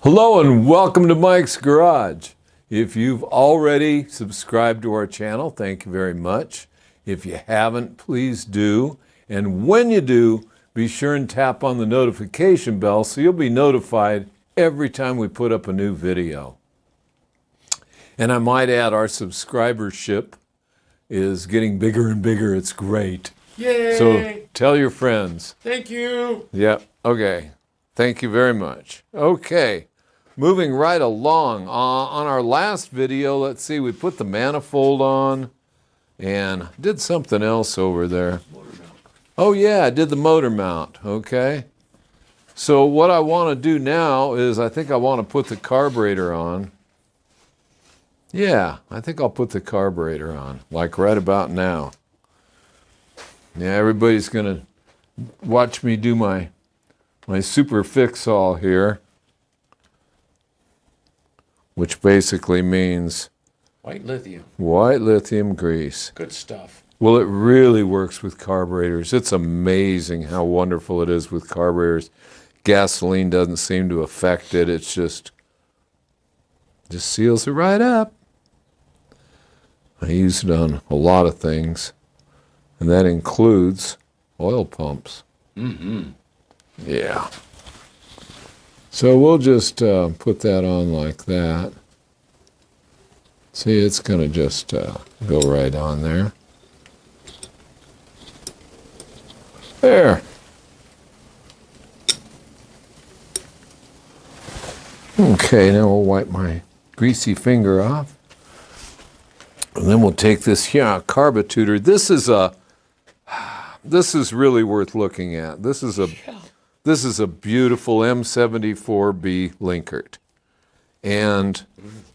Hello and welcome to Mike's Garage. If you've already subscribed to our channel, thank you very much. If you haven't, please do. And when you do, be sure and tap on the notification bell so you'll be notified every time we put up a new video. And I might add, our subscribership is getting bigger and bigger. It's great. Yay! So tell your friends. Thank you. Yep. Okay. Thank you very much. Okay. Moving right along. On our last video, let's see, we put the manifold on and did something else over there. Oh yeah, I did the motor mount. Okay. So what I want to do now is I think I want to put the carburetor on. Yeah, I think I'll put the carburetor on, like right about now. Yeah, everybody's going to watch me do my super fix-all here, which basically means White lithium. white lithium grease. Good stuff. Well, it really works with carburetors. It's amazing how wonderful it is with carburetors. Gasoline doesn't seem to affect it. It's just seals it right up. I use it on a lot of things, and that includes oil pumps. Mm-hmm. Yeah. So we'll just put that on like that. See, it's going to just go right on there. There. Okay, now we'll wipe my greasy finger off. And then we'll take this here, Carburetor. This is really worth looking at. This is a beautiful M74B Linkert. And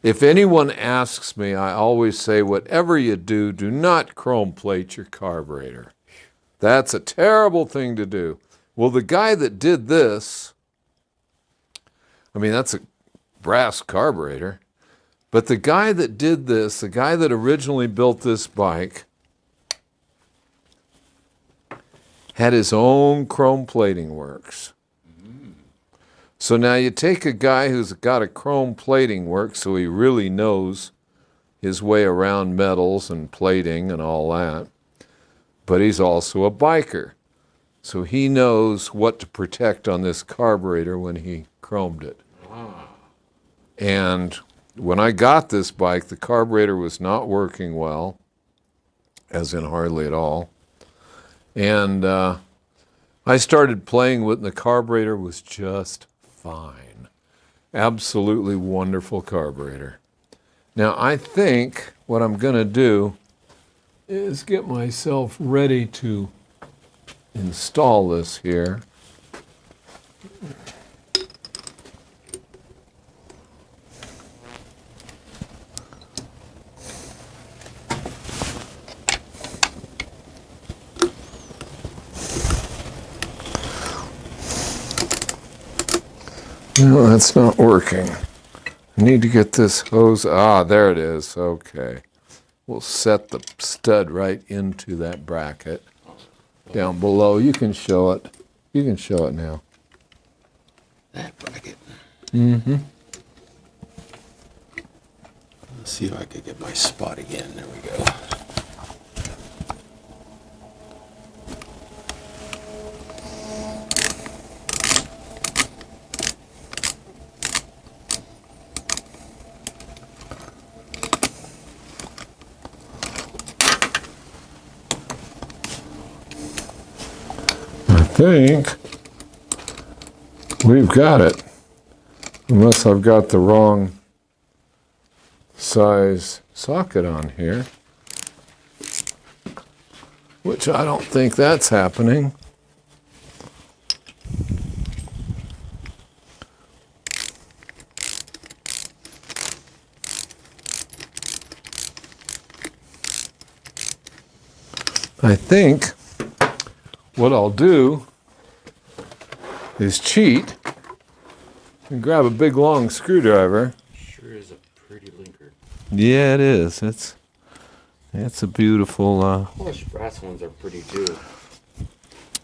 if anyone asks me, I always say, whatever you do, do not chrome plate your carburetor. That's a terrible thing to do. Well, the guy that did this, I mean, that's a brass carburetor, but the guy that did this, the guy that originally built this bike, had his own chrome plating works. So now you take a guy who's got a chrome plating works, so he really knows his way around metals and plating and all that, but he's also a biker. So he knows what to protect on this carburetor when he chromed it. And when I got this bike, the carburetor was not working well, as in hardly at all. And I started playing with it, and the carburetor was just fine. Absolutely wonderful carburetor. Now, I think what I'm going to do is get myself ready to install this here. No, that's not working. I need to get this hose. Ah, there it is. Okay. We'll set the stud right into that bracket down below. You can show it. You can show it now. That bracket. Mm-hmm. Let's see if I can get my spot again. There we go. I think we've got it, unless I've got the wrong size socket on here, which I don't think that's happening. I think what I'll do is cheat and grab a big long screwdriver. Sure is a pretty linker. Yeah, it is. It's a beautiful. Polished brass ones are pretty too.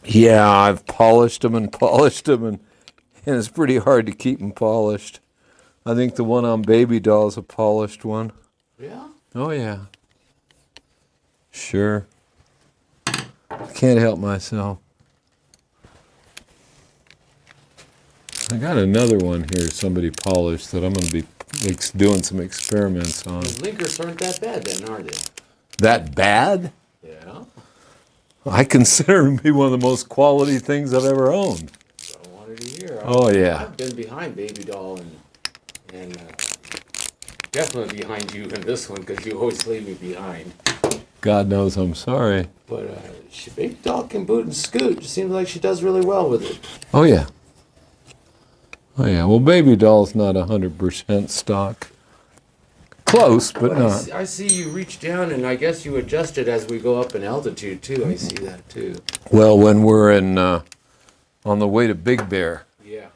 Yeah, I've polished them and it's pretty hard to keep them polished. I think the one on Baby Doll is a polished one. Yeah? Oh, yeah. Sure. Can't help myself. I got another one here somebody polished that I'm going to be doing some experiments on. The linkers aren't that bad then, are they? That bad? Yeah. I consider them to be one of the most quality things I've ever owned. I wanted to hear. Oh, yeah. I've been behind Baby Doll and definitely behind you in this one because you always leave me behind. God knows I'm sorry. But Baby Doll can boot and scoot. It seems like she does really well with it. Oh, yeah. Oh, yeah. Well, Baby Doll's not 100% stock. Close, but not. I see you reach down, and I guess you adjust it as we go up in altitude, too. I see that, too. Well, when we're on the way to Big Bear, Yeah.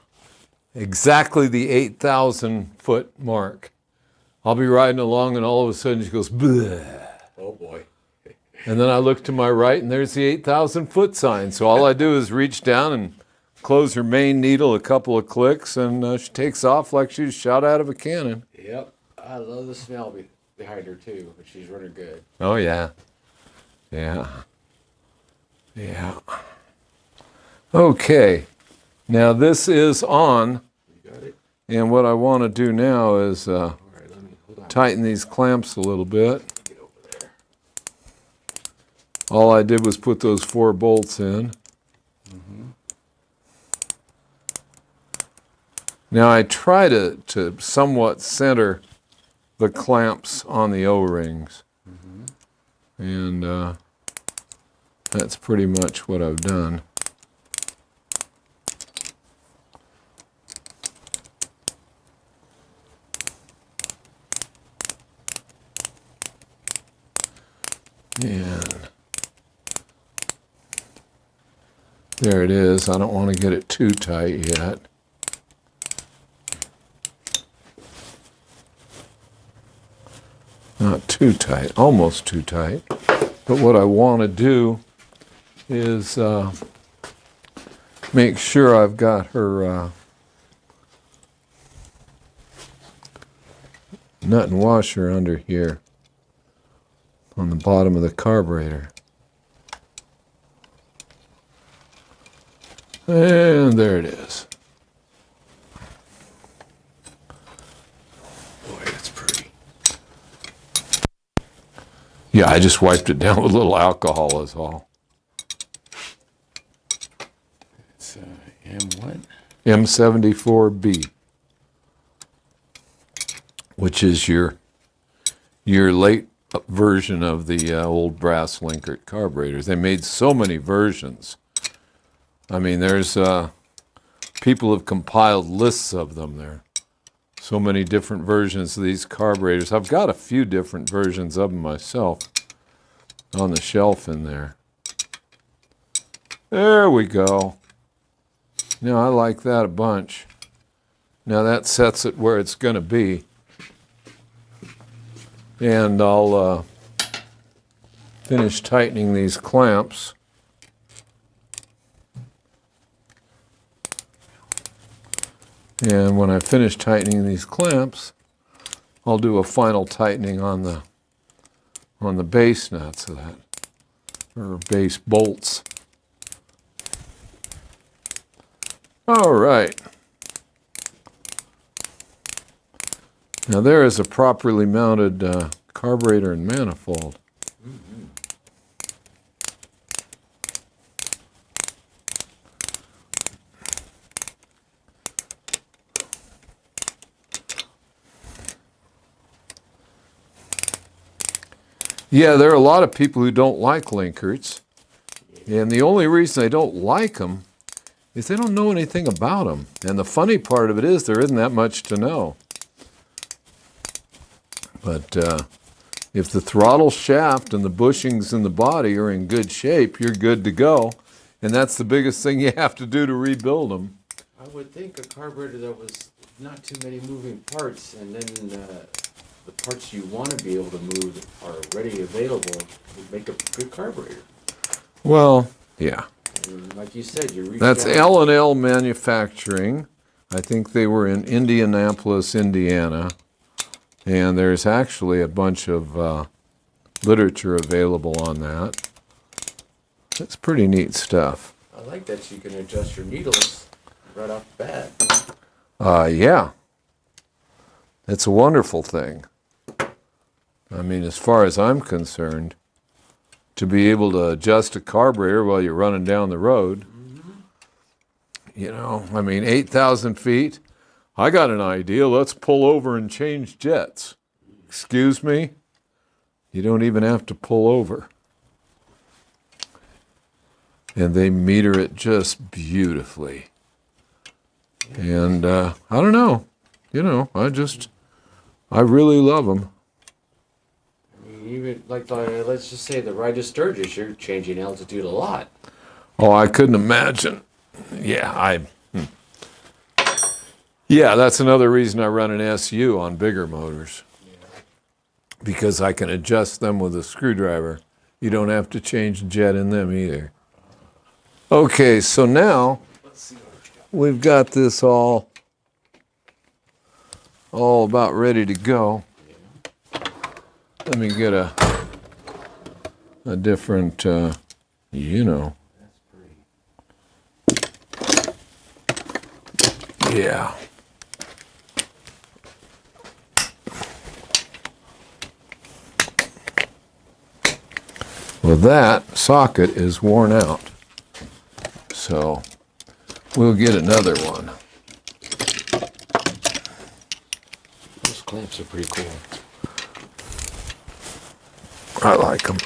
exactly the 8,000-foot mark, I'll be riding along, and all of a sudden she goes, bleh. Oh, boy. And then I look to my right, and there's the 8,000-foot sign. So all I do is reach down and close her main needle a couple of clicks, and she takes off like she was shot out of a cannon. Yep. I love the smell behind her, too, but she's running good. Oh, yeah. Yeah. Yeah. Okay. Now this is on, You got it? and what I want to do now is All right, let me, hold on. tighten these clamps a little bit. Get over there. All I did was put those 4 bolts in. Now I try to somewhat center the clamps on the O-rings. And that's pretty much what I've done. And there it is. I don't want to get it too tight yet. Not too tight, almost too tight. But what I want to do is make sure I've got her nut and washer under here on the bottom of the carburetor. And there it is. Boy, that's pretty. Yeah, I just wiped it down with a little alcohol is all. It's M what? M74B, which is your late version of the old brass Linkert carburetors. They made so many versions. I mean, there's people have compiled lists of them there. So many different versions of these carburetors. I've got a few different versions of them myself on the shelf in there. There we go. Now, I like that a bunch. Now, that sets it where it's going to be. And I'll finish tightening these clamps. And when I finish tightening these clamps, I'll do a final tightening on the base nuts of that, or base bolts. All right. Now there is a properly mounted carburetor and manifold. Yeah, there are a lot of people who don't like Linkerts, and the only reason they don't like them is they don't know anything about them. And the funny part of it is there isn't that much to know. But if the throttle shaft and the bushings in the body are in good shape, you're good to go. And that's the biggest thing you have to do to rebuild them. I would think a carburetor that was not too many moving parts, and then the parts you want to be able to move are ready available would make a good carburetor. Well, yeah. And like you said, you reach That's down. L&L Manufacturing. I think they were in Indianapolis, Indiana. And there's actually a bunch of literature available on that. It's pretty neat stuff. I like that you can adjust your needles right off the bat. Yeah. It's a wonderful thing. I mean, as far as I'm concerned, to be able to adjust a carburetor while you're running down the road, you know, I mean, 8,000 feet, I got an idea, let's pull over and change jets. Excuse me? You don't even have to pull over. And they meter it just beautifully. And I don't know, you know, I really love them. I mean, even like let's just say the Ride to Sturgis, you're changing altitude a lot. Oh, I couldn't imagine. Yeah, yeah, that's another reason I run an SU on bigger motors. Because I can adjust them with a screwdriver. You don't have to change the jet in them either. Okay, so now we've got this all about ready to go. Let me get a different, you know. Yeah. Well, that socket is worn out. So we'll get another one. Those clamps are pretty cool. I like them.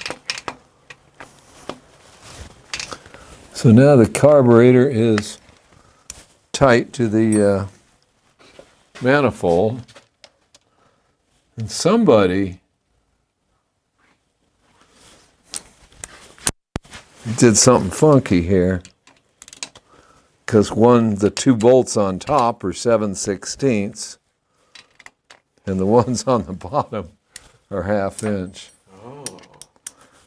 So now the carburetor is tight to the manifold. And somebody did something funky here. Because the two bolts on top are 7/16, and the ones on the bottom are 1/2 inch. Oh.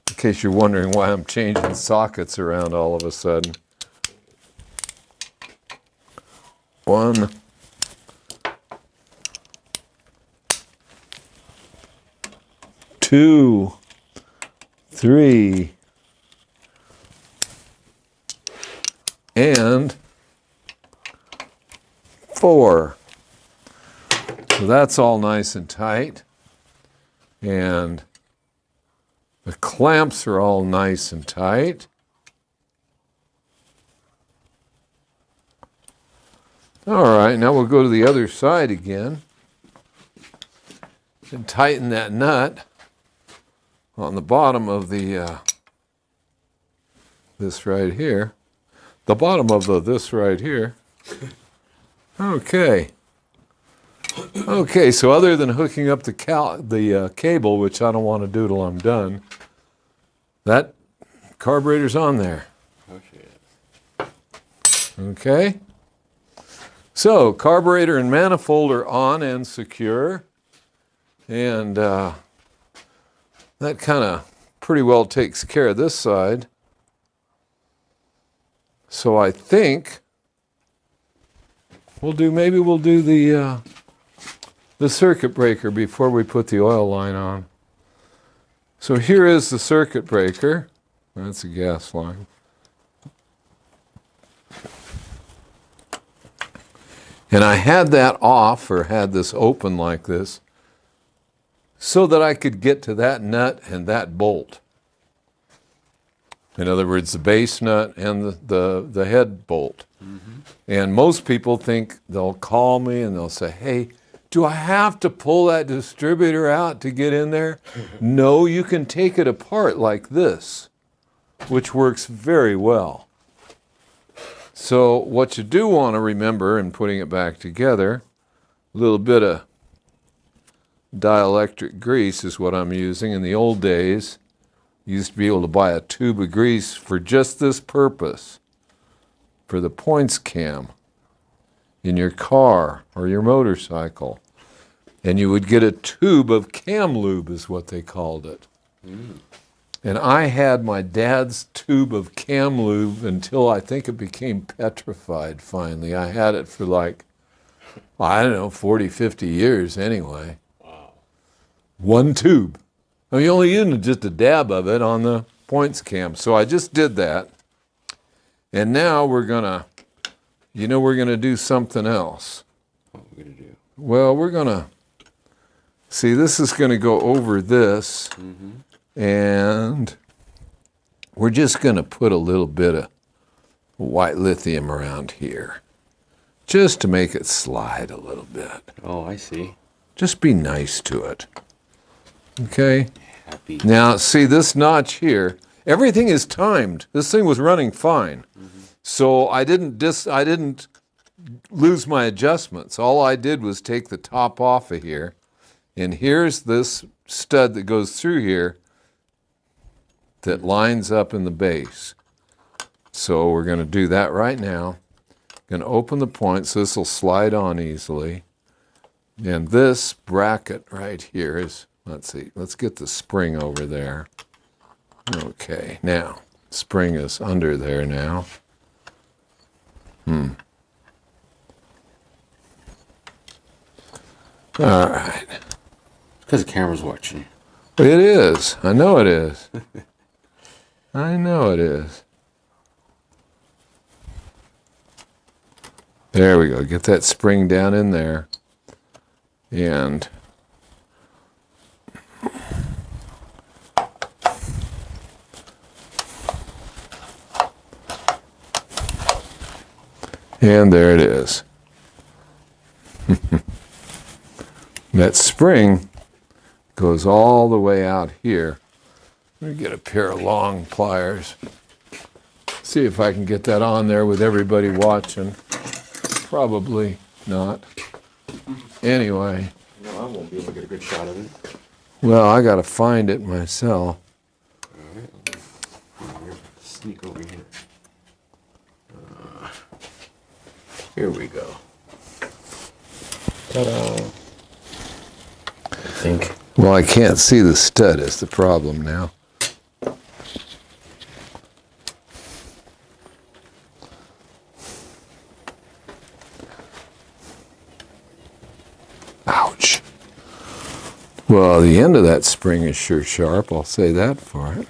In case you're wondering why I'm changing sockets around all of a sudden. 1, 2, 3, and 4. So that's all nice and tight. And the clamps are all nice and tight. All right, now we'll go to the other side again and tighten that nut on the bottom of the this right here. The bottom of this right here. Okay. Okay, so other than hooking up the cable, which I don't want to do till I'm done, that carburetor's on there. Okay. So carburetor and manifold are on and secure, and that kind of pretty well takes care of this side. So I think maybe we'll do the circuit breaker before we put the oil line on. So here is the circuit breaker. That's a gas line. And I had that off, or had this open like this, so that I could get to that nut and that bolt. In other words, the base nut and the head bolt. Mm-hmm. And most people think, they'll call me and they'll say, hey, do I have to pull that distributor out to get in there? No, you can take it apart like this, which works very well. So what you do want to remember in putting it back together, a little bit of dielectric grease is what I'm using. In the old days, you used to be able to buy a tube of grease for just this purpose, for the points cam in your car or your motorcycle. And you would get a tube of cam lube, is what they called it. Mm. And I had my dad's tube of cam lube until I think it became petrified finally. I had it for like I don't know, 40, 50 years anyway. Wow. One tube. I mean, you only using just a dab of it on the points cam. So I just did that. And now we're gonna, we're gonna do something else. What are we gonna do? Well, we're gonna, see, this is gonna go over this. And we're just gonna put a little bit of white lithium around here. Just to make it slide a little bit. Oh, I see. Just be nice to it. Okay? Happy. Now, see this notch here, everything is timed. This thing was running fine. So I didn't lose my adjustments. All I did was take the top off of here. And here's this stud that goes through here that lines up in the base. So we're going to do that right now. Going to open the point so this will slide on easily. And this bracket right here is, let's see, let's get the spring over there. Okay, now, spring is under there now. All right. Because the camera's watching. It is. I know it is. I know it is. There we go. Get that spring down in there. And there it is. That spring goes all the way out here. Let me get a pair of long pliers. See if I can get that on there with everybody watching. Probably not. Anyway. No, I won't be able to get a good shot of it. Well, I got to find it myself. All right. Sneak over here. Here we go. Ta-da. I think. Well, I can't see the stud is the problem now. Ouch. Well, the end of that spring is sure sharp, I'll say that for it.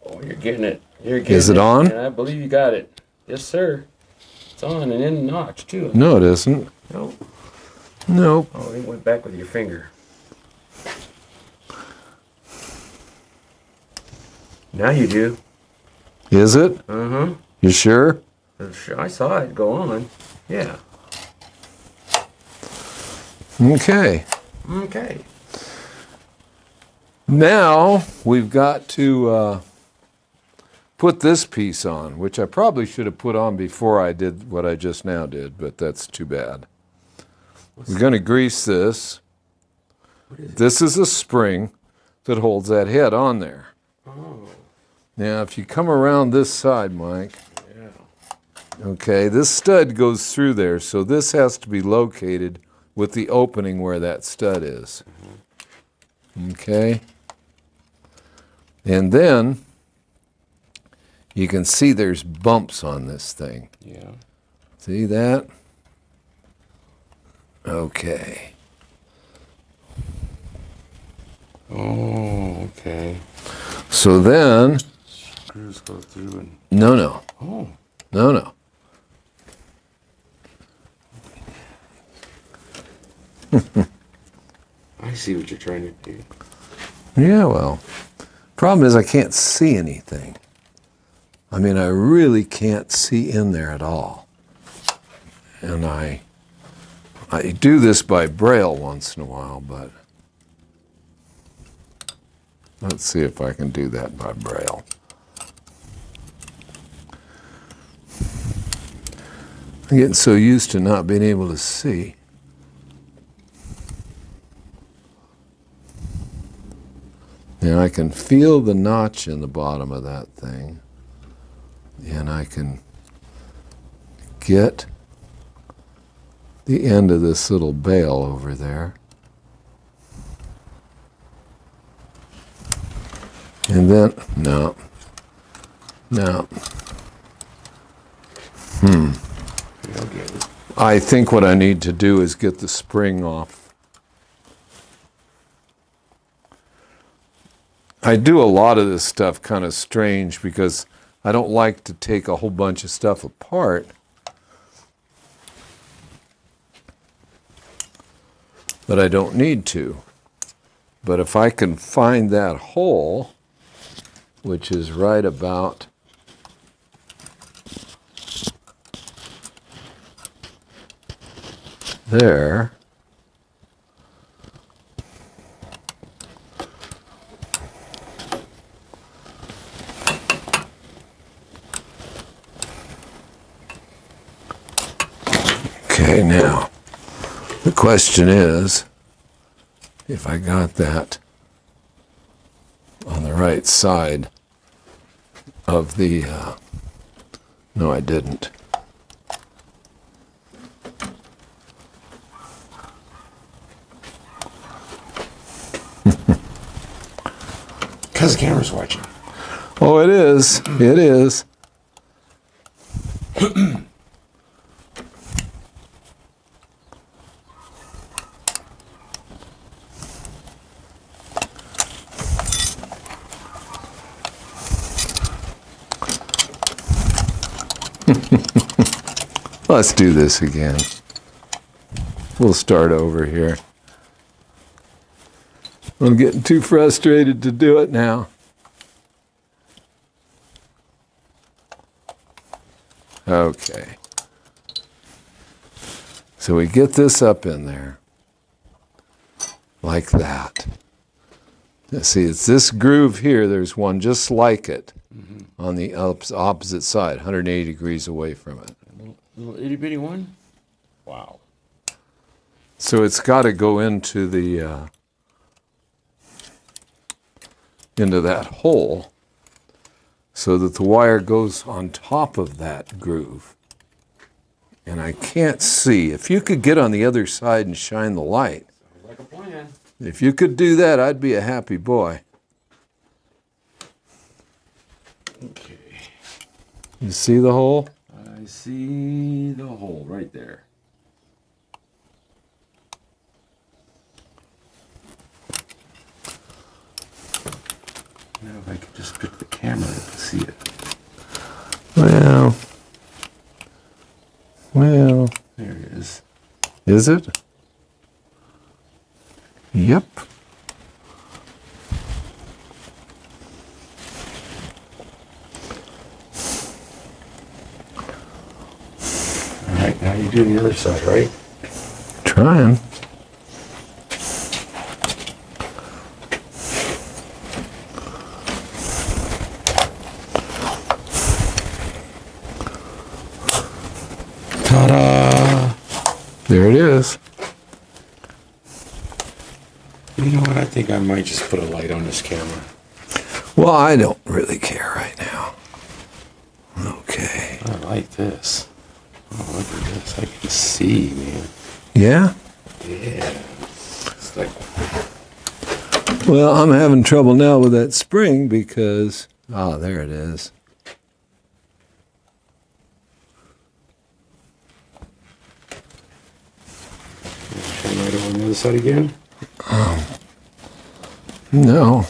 Oh, you're getting it. You're getting it. Is it on? And I believe you got it. Yes, sir. It's on and in the notch, too. No, it isn't. No. Nope. Oh, it went back with your finger. Now you do. Is it? Uh-huh. You sure? I saw it go on. Yeah. Okay. Okay. Now we've got to put this piece on, which I probably should have put on before I did what I just now did, but that's too bad. We're going to grease this. What is it? This is a spring that holds that head on there. Oh. Now, if you come around this side, Mike, Yeah. okay, this stud goes through there, so this has to be located with the opening where that stud is. Okay? And then you can see there's bumps on this thing. Yeah. See that? Okay. Oh, okay. So then, Screws go through and. no. Oh. No. I see what you're trying to do. Yeah, well, problem is I can't see anything. I mean, I really can't see in there at all. And I do this by braille once in a while, but let's see if I can do that by braille. I'm getting so used to not being able to see. And I can feel the notch in the bottom of that thing. And I can get the end of this little bail over there. And then, no. Yeah, get it. I think what I need to do is get the spring off. I do a lot of this stuff kind of strange because I don't like to take a whole bunch of stuff apart. But I don't need to. But if I can find that hole, which is right about there, okay, now the question is, if I got that on the right side of the, no I didn't. Because the camera's watching. Oh, it is. It is. Let's do this again. We'll start over here. I'm getting too frustrated to do it now. Okay. So we get this up in there, like that. Now see, it's this groove here. There's one just like it on the opposite side, 180 degrees away from it. Little itty bitty one? Wow. So it's got to go into the into that hole so that the wire goes on top of that groove. And I can't see. If you could get on the other side and shine the light, Sounds like a plan. if you could do that, I'd be a happy boy. Okay. You see the hole? I see the hole right there. Now if I could just pick the camera up to see it. Well, There it is. is it? Yep. All right, now you do the other side, right? Trying. Ta-da! There it is. You know what? I think I might just put a light on this camera. Well, I don't really care right now. Okay. I like this. Oh, look at this. I can see, man. Yeah? Yeah. It's like, Well, I'm having trouble now with that spring because, there it is. shine light on the other side again. No.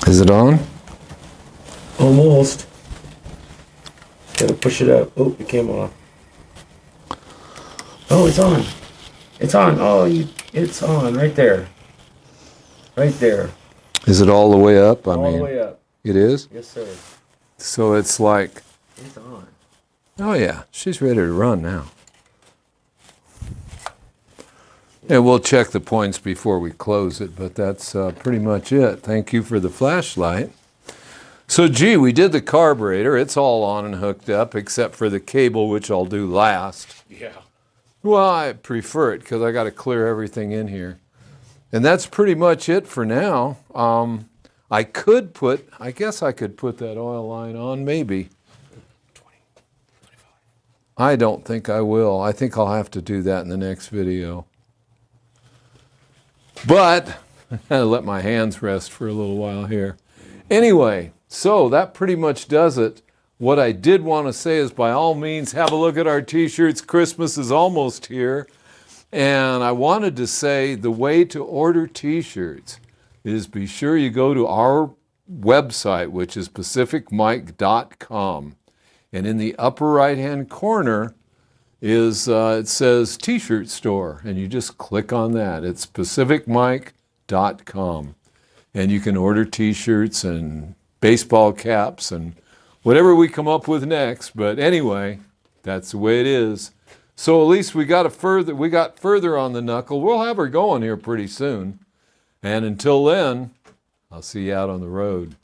Is it on? Almost. Gotta push it up. Oh, it came off. Oh, it's on. It's on. Oh, it's on right there. Right there. Is it all the way up? All the way up. It is? Yes, sir. So it's like, It's on. oh yeah, she's ready to run now. And we'll check the points before we close it, but that's pretty much it. Thank you for the flashlight. So gee, we did the carburetor. It's all on and hooked up, except for the cable, which I'll do last. Yeah. Well, I prefer it because I got to clear everything in here. And that's pretty much it for now. I guess I could put that oil line on, maybe. 20, 25. I don't think I will. I think I'll have to do that in the next video. But I'll let my hands rest for a little while here. Anyway, so that pretty much does it. What I did want to say is, by all means, have a look at our t-shirts. Christmas is almost here. And I wanted to say the way to order t-shirts is be sure you go to our website, which is pacificmike.com. And in the upper right-hand corner is it says t-shirt store, and you just click on that. It's pacificmike.com. And you can order t-shirts and baseball caps and whatever we come up with next. But anyway, that's the way it is. So at least we got further on the knuckle. We'll have her going here pretty soon. And until then, I'll see you out on the road.